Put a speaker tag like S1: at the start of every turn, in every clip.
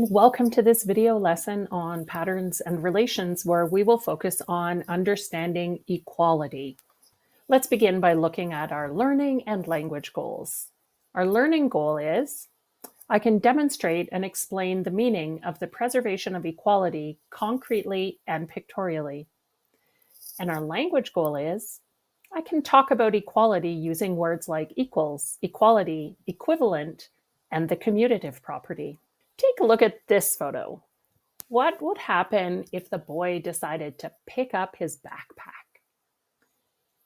S1: and welcome to this video lesson on patterns and relations where we will focus on understanding equality. Let's begin by looking at our learning and language goals. Our learning goal is, I can demonstrate and explain the meaning of the preservation of equality concretely and pictorially. And our language goal is, I can talk about equality using words like equals, equality, equivalent, and the commutative property. Take a look at this photo. What would happen if the boy decided to pick up his backpack?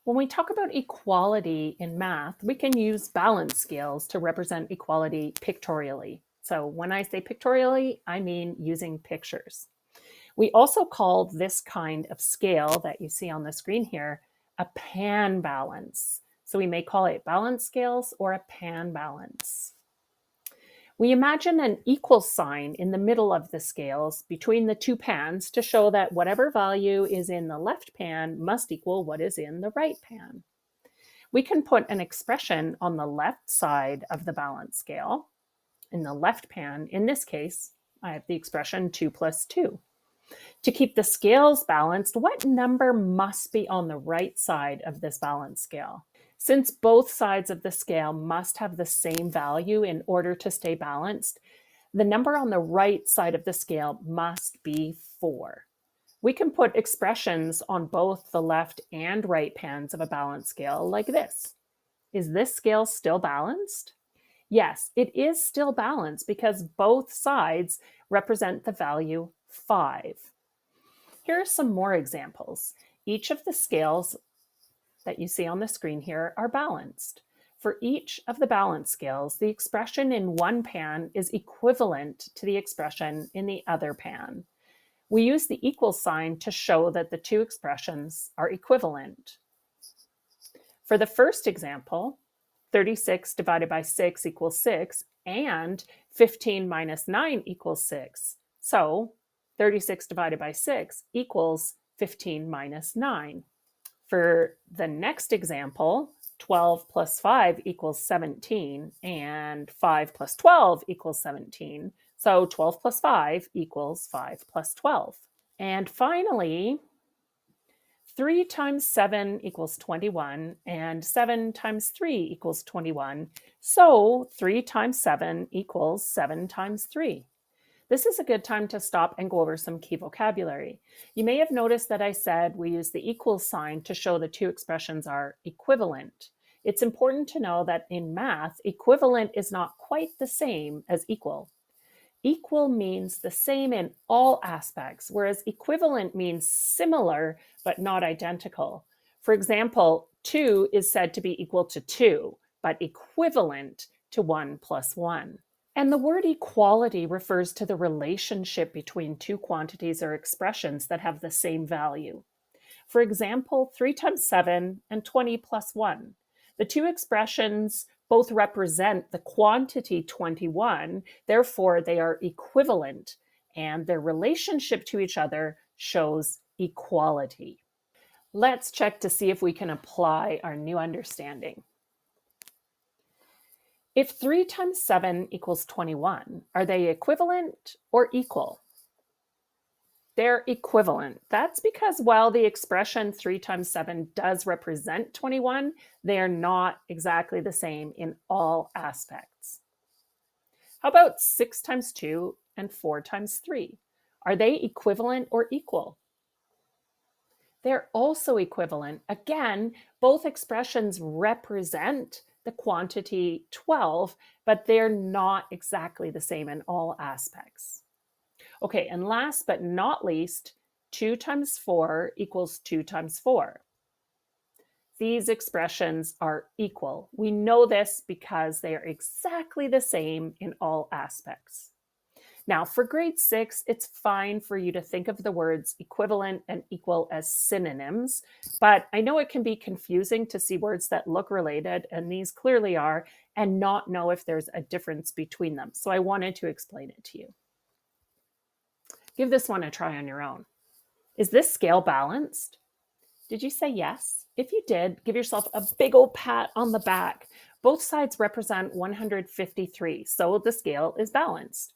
S1: When we talk about equality in math, we can use balance scales to represent equality pictorially. So when I say pictorially, I mean using pictures. We also call this kind of scale that you see on the screen here a pan balance. So we may call it balance scales or a pan balance. We imagine an equal sign in the middle of the scales between the two pans to show that whatever value is in the left pan must equal what is in the right pan. We can put an expression on the left side of the balance scale. In the left pan, in this case, I have the expression 2 plus 2. To keep the scales balanced, what number must be on the right side of this balance scale? Since both sides of the scale must have the same value in order to stay balanced, the number on the right side of the scale must be 4. We can put expressions on both the left and right pans of a balance scale like this. Is this scale still balanced? Yes, it is still balanced because both sides represent the value 5. Here are some more examples. Each of the scales that you see on the screen here are balanced. For each of the balance scales, the expression in one pan is equivalent to the expression in the other pan. We use the equal sign to show that the two expressions are equivalent. For the first example, 36 divided by 6 equals 6, and 15 minus 9 equals 6. So 36 divided by 6 equals 15 minus 9. For the next example, 12 plus 5 equals 17, and 5 plus 12 equals 17. So 12 plus 5 equals 5 plus 12. And finally, 3 times 7 equals 21, and 7 times 3 equals 21. So 3 times 7 equals 7 times 3. This is a good time to stop and go over some key vocabulary. You may have noticed that I said we use the equal sign to show the two expressions are equivalent. It's important to know that in math, equivalent is not quite the same as equal. Equal means the same in all aspects, whereas equivalent means similar but not identical. For example, 2 is said to be equal to 2, but equivalent to 1 plus 1. And the word equality refers to the relationship between two quantities or expressions that have the same value. For example, 3 times 7 and 20 plus 1. The two expressions both represent the quantity 21, therefore they are equivalent, and their relationship to each other shows equality. Let's check to see if we can apply our new understanding. If 3 times 7 equals 21, are they equivalent or equal? They're equivalent. That's because while the expression 3 times 7 does represent 21, they are not exactly the same in all aspects. How about 6 times 2 and 4 times 3? Are they equivalent or equal? They're also equivalent. Again, both expressions represent the quantity 12, but they're not exactly the same in all aspects. Okay, and last but not least, 2 times 4 equals 2 times 4. These expressions are equal. We know this because they are exactly the same in all aspects. Now, for grade 6, it's fine for you to think of the words equivalent and equal as synonyms, but I know it can be confusing to see words that look related, and these clearly are, and not know if there's a difference between them. So I wanted to explain it to you. Give this one a try on your own. Is this scale balanced? Did you say yes? If you did, give yourself a big old pat on the back. Both sides represent 153, so the scale is balanced.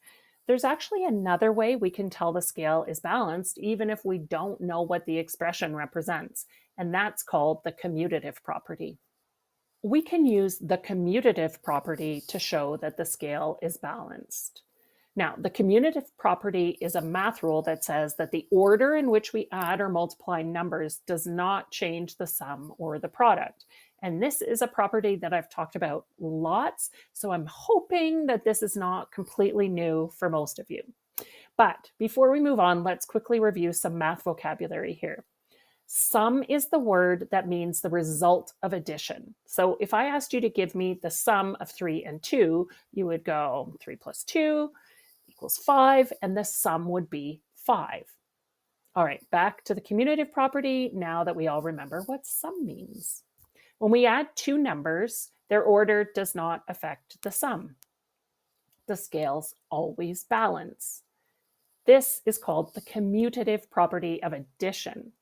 S1: There's actually another way we can tell the scale is balanced even if we don't know what the expression represents, and that's called the commutative property. We can use the commutative property to show that the scale is balanced. Now, the commutative property is a math rule that says that the order in which we add or multiply numbers does not change the sum or the product. And this is a property that I've talked about lots, so I'm hoping that this is not completely new for most of you. But before we move on, let's quickly review some math vocabulary here. Sum is the word that means the result of addition. So if I asked you to give me the sum of 3 and 2, you would go 3 plus 2 equals 5, and the sum would be 5. All right, back to the commutative property now that we all remember what sum means. When we add two numbers, their order does not affect the sum. The scales always balance. This is called the commutative property of addition.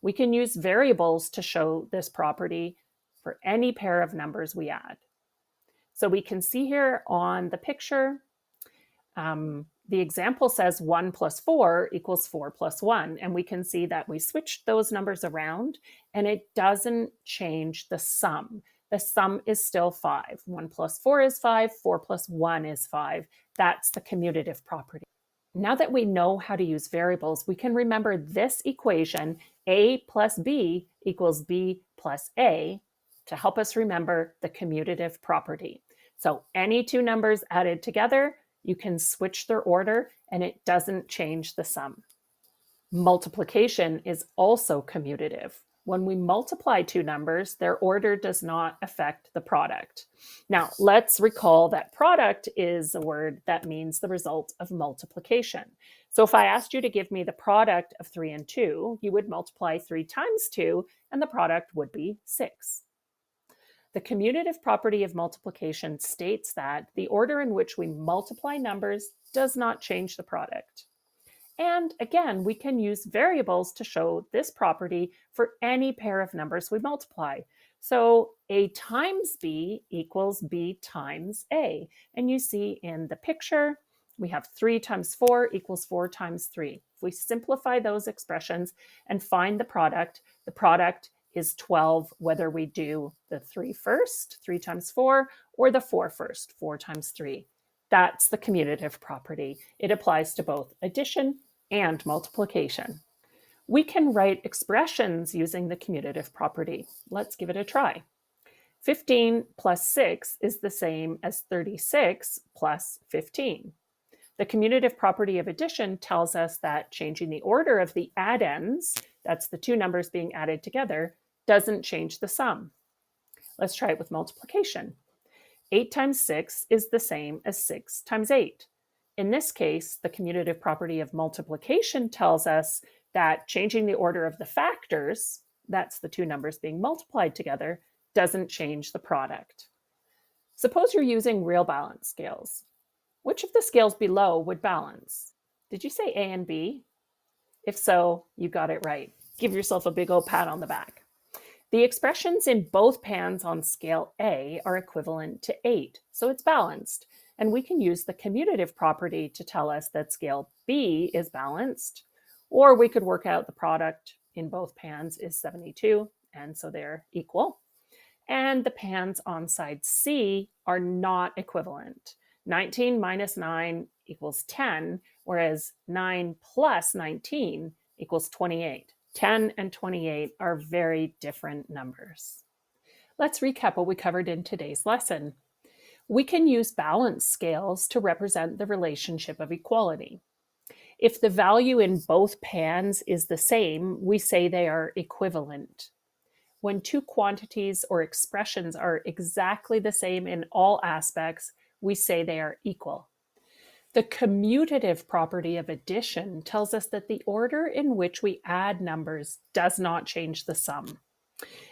S1: We can use variables to show this property for any pair of numbers we add. So we can see here on the picture, the example says 1 plus 4 equals 4 plus 1. And we can see that we switched those numbers around and it doesn't change the sum. The sum is still 5. 1 plus 4 is 5. 4 plus 1 is 5. That's the commutative property. Now that we know how to use variables, we can remember this equation, a plus b equals b plus a, to help us remember the commutative property. So any two numbers added together, you can switch their order and it doesn't change the sum. Multiplication is also commutative. When we multiply two numbers, their order does not affect the product. Now, let's recall that product is a word that means the result of multiplication. So if I asked you to give me the product of 3 and 2, you would multiply 3 times 2, and the product would be 6. The commutative property of multiplication states that the order in which we multiply numbers does not change the product. And again, we can use variables to show this property for any pair of numbers we multiply. So a times b equals b times a. And you see in the picture, we have 3 times 4 equals 4 times 3. If we simplify those expressions and find the product is 12, whether we do the 3 first, 3 times 4, or the 4 first, 4 times 3. That's the commutative property. It applies to both addition and multiplication. We can write expressions using the commutative property. Let's give it a try. 15 plus 6 is the same as 36 plus 15. The commutative property of addition tells us that changing the order of the addends, that's the two numbers being added together, doesn't change the sum. Let's try it with multiplication. 8 times 6 is the same as 6 times 8. In this case, the commutative property of multiplication tells us that changing the order of the factors, that's the two numbers being multiplied together, doesn't change the product. Suppose you're using real balance scales. Which of the scales below would balance? Did you say A and B? If so, you got it right. Give yourself a big old pat on the back. The expressions in both pans on scale A are equivalent to 8, so it's balanced. And we can use the commutative property to tell us that scale B is balanced, or we could work out the product in both pans is 72, and so they're equal. And the pans on side C are not equivalent. 19 minus 9 equals 10, whereas 9 plus 19 equals 28. 10 and 28 are very different numbers. Let's recap what we covered in today's lesson. We can use balance scales to represent the relationship of equality. If the value in both pans is the same, we say they are equivalent. When two quantities or expressions are exactly the same in all aspects, we say they are equal. The commutative property of addition tells us that the order in which we add numbers does not change the sum.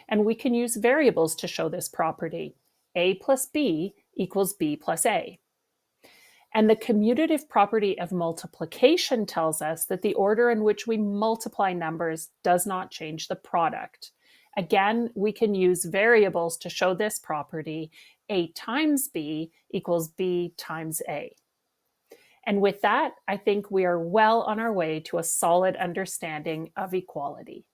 S1: And we can use variables to show this property. A plus B equals B plus A. And the commutative property of multiplication tells us that the order in which we multiply numbers does not change the product. Again, we can use variables to show this property. A times B equals B times A. And with that, I think we are well on our way to a solid understanding of equality.